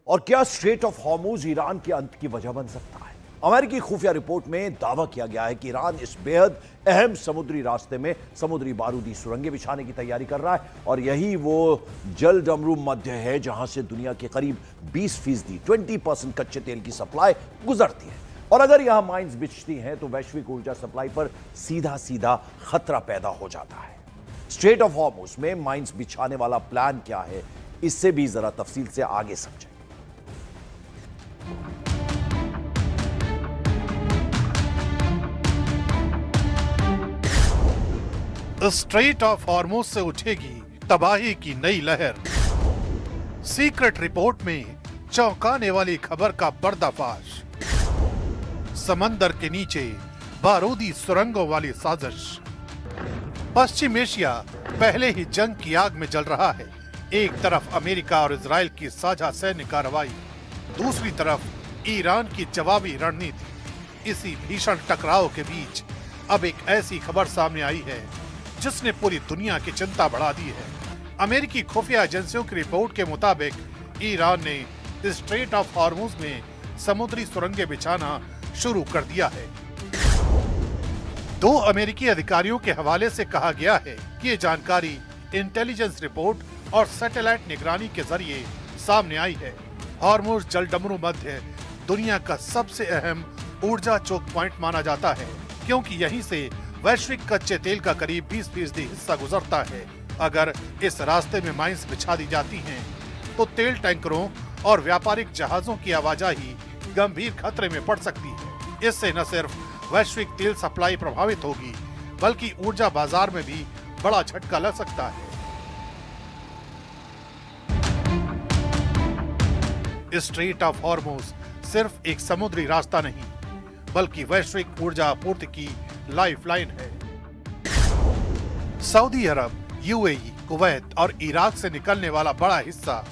और क्या straight of Hormuz Iran के अंत की वजह बन सकता है? अमेरिकी खुफिया रिपोर्ट में दावा किया गया है कि ईरान इस बेहद अहम समुद्री रास्ते में समुद्री बारूदी सुरंगें बिछाने की तैयारी कर रहा है और यही वो जल डमरू मध्य है जहां से दुनिया के करीब 20% 20% कच्चे तेल की सप्लाई गुजरती है। और अगर यहां माइंस बिछती हैं तो वैश्विक ऊर्जा सप्लाई पर सीधा सीधा खतरा पैदा हो जाता है। स्ट्रेट ऑफ हॉर्मुज में माइंस बिछाने वाला प्लान क्या है, इससे भी जरा तफसील से आगे समझें। स्ट्रेट ऑफ हॉर्मुज से उठेगी तबाही की नई लहर। सीक्रेट रिपोर्ट में चौंकाने वाली खबर का पर्दाफाश। समंदर के नीचे बारूदी सुरंगों वाली साजिश। पश्चिम एशिया पहले ही जंग की आग में जल रहा है। एक तरफ अमेरिका और इजराइल की साझा सैन्य कार्रवाई, दूसरी तरफ ईरान की जवाबी रणनीति। इसी भीषण टकराव के बीच अब एक ऐसी खबर सामने आई है जिसने पूरी दुनिया की चिंता बढ़ा दी है। अमेरिकी खुफिया एजेंसियों की रिपोर्ट के मुताबिक ईरान ने स्ट्रेट ऑफ हॉर्मुज में समुद्री सुरंगें बिछाना शुरू कर दिया है। 2 अमेरिकी अधिकारियों के हवाले से कहा गया है कि ये जानकारी इंटेलिजेंस रिपोर्ट और सैटेलाइट निगरानी के जरिए सामने आई है। हॉर्मुज जलडमरू मध्य दुनिया का सबसे अहम ऊर्जा चोक पॉइंट माना जाता है, क्योंकि यहीं से वैश्विक कच्चे तेल का करीब 20% हिस्सा गुजरता है। अगर इस रास्ते में माइंस बिछा दी जाती हैं, तो तेल टैंकरों और व्यापारिक जहाजों की आवाजाही गंभीर खतरे में पड़ सकती है। इससे न सिर्फ वैश्विक तेल सप्लाई प्रभावित होगी, बल्कि ऊर्जा बाजार में भी बड़ा झटका लग सकता है। स्ट्रेट ऑफ हॉर्मुज सिर्फ एक समुद्री रास्ता नहीं, बल्कि वैश्विक ऊर्जा आपूर्ति की लाइफलाइन है। सऊदी अरब, यूएई, कुवैत और इराक से निकलने वाला बड़ा हिस्सा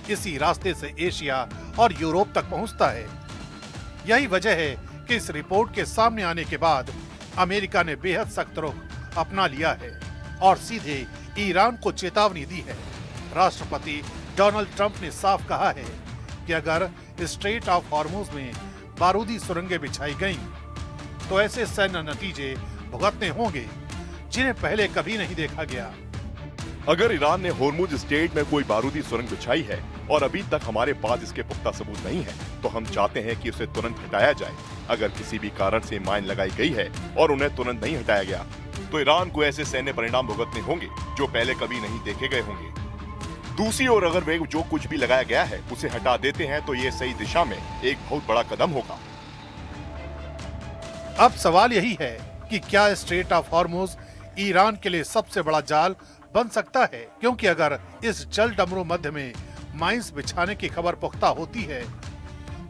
इसी रास्ते से एशिया और यूरोप तक पहुंचता है। यही वजह है कि इस रिपोर्ट के सामने आने के बाद अमेरिका ने बेहद सख्त रुख अपना लिया है और सीधे ईरान को चेतावनी दी है। राष्ट्रपति डोनाल्ड ट्रंप ने साफ कहा है कि अगर स्ट्रेट ऑफ हॉर्मुज में बारूदी सुरंगें बिछाई गईं, तो ऐसे सैन्य नतीजे भुगतने होंगे जिन्हें पहले कभी नहीं देखा गया। अगर ईरान ने होर्मुज स्टेट में कोई बारूदी सुरंग बिछाई है और अभी तक हमारे पास इसके पुख्ता सबूत नहीं है, तो हम चाहते हैं कि उसे तुरंत हटाया जाए। अगर किसी भी कारण से माइन लगाई गई है और उन्हें तुरंत नहीं हटाया गया, तो ईरान को ऐसे सैन्य परिणाम भुगतने होंगे जो पहले कभी नहीं देखे गए होंगे। दूसरी ओर अगर वे जो कुछ भी लगाया गया है उसे हटा देते हैं, तो ये सही दिशा में एक बहुत बड़ा कदम होगा। अब सवाल यही है कि क्या स्ट्रेट ऑफ हॉर्मुज ईरान के लिए सबसे बड़ा जाल बन सकता है, क्योंकि अगर इस जल डमरू मध्य में माइंस बिछाने की खबर पुख्ता होती है,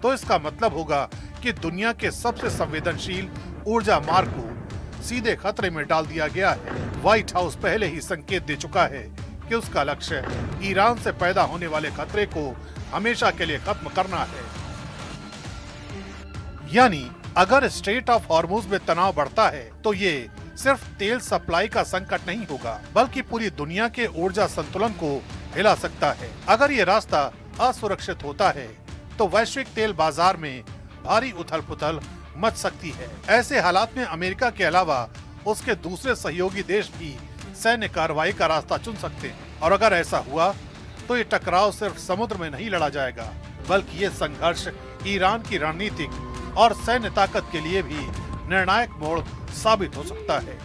तो इसका मतलब होगा कि दुनिया के सबसे संवेदनशील ऊर्जा मार्ग को सीधे खतरे में डाल दिया गया है। व्हाइट हाउस पहले ही संकेत दे चुका है कि उसका लक्ष्य ईरान से पैदा होने वाले खतरे को हमेशा के लिए खत्म करना है। यानी अगर स्ट्रेट ऑफ हॉर्मुज में तनाव बढ़ता है, तो ये सिर्फ तेल सप्लाई का संकट नहीं होगा, बल्कि पूरी दुनिया के ऊर्जा संतुलन को हिला सकता है। अगर ये रास्ता असुरक्षित होता है, तो वैश्विक तेल बाजार में भारी उथल-पुथल मच सकती है। ऐसे हालात में अमेरिका के अलावा उसके दूसरे सहयोगी देश भी सैन्य कार्रवाई का रास्ता चुन सकते हैं। और अगर ऐसा हुआ, तो ये टकराव सिर्फ समुद्र में नहीं लड़ा जाएगा, बल्कि ये संघर्ष ईरान की रणनीतिक और सैन्य ताकत के लिए भी निर्णायक मोड़ साबित हो सकता है।